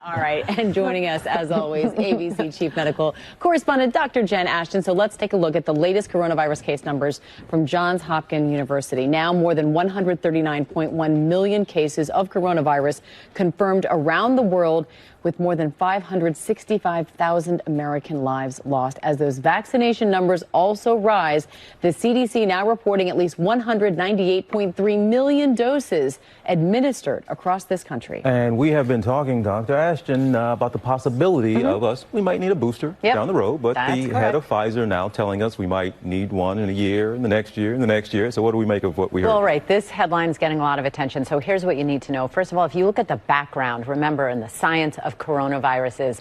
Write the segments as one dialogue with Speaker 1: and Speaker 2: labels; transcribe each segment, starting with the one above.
Speaker 1: All right, and joining us, as always, ABC Chief Medical Correspondent Dr. Jen Ashton. So let's take a look at the latest coronavirus case numbers from Johns Hopkins University. Now, more than 139.1 million cases of coronavirus confirmed around the world, with more than 565,000 American lives lost. As those vaccination numbers also rise, the CDC now reporting at least 198.3 million doses administered across this country.
Speaker 2: And we have been talking, Dr. Ashton, about the possibility of we might need a booster down the road, but
Speaker 1: That's
Speaker 2: the
Speaker 1: correct.
Speaker 2: head of Pfizer now telling us we might need one in a year, in the next year, in the next year. So what do we make of what we heard?
Speaker 3: Well, right, this headline is getting a lot of attention. So here's what you need to know. First of all, if you look at the background, remember, in the science of coronaviruses,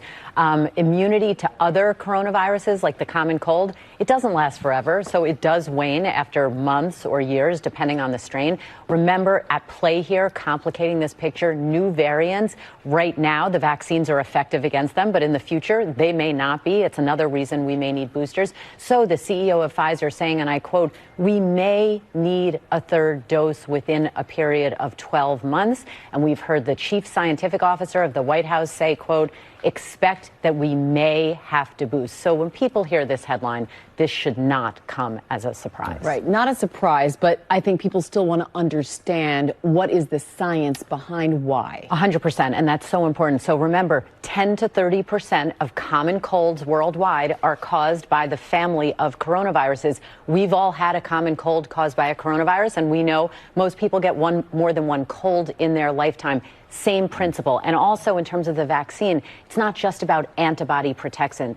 Speaker 3: immunity to other coronaviruses like the common cold, it doesn't last forever. So it does wane after months or years, depending on the strain. Remember, at play here, complicating this picture, new variants. Right now, the vaccines are effective against them, but in the future, they may not be. It's another reason we may need boosters. So the CEO of Pfizer saying, and I quote, "We may need a third dose within a period of 12 months. And we've heard the chief scientific officer of the White House say, quote, "Expect that we may have to boost." So when people hear this headline, this should not come as a surprise.
Speaker 1: Right, not a surprise, but I think people still want to understand what is the science behind why.
Speaker 3: 100%, and that's so important. So remember, 10 to 30% of common colds worldwide are caused by the family of coronaviruses. We've all had a common cold caused by a coronavirus, and we know most people get more than one cold in their lifetime. Same principle. And also in terms of the vaccine, it's not just about antibody protection.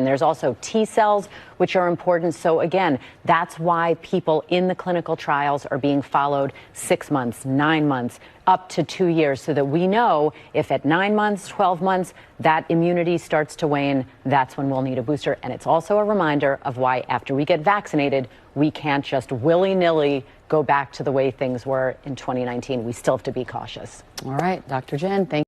Speaker 3: There's also T cells, which are important. So again, that's why people in the clinical trials are being followed 6 months, 9 months, up to 2 years, so that we know if at 9 months, 12 months, that immunity starts to wane, that's when we'll need a booster. And it's also a reminder of why after we get vaccinated, we can't just willy-nilly go back to the way things were in 2019. We still have to be cautious.
Speaker 1: All right, Dr. Jen, thank you.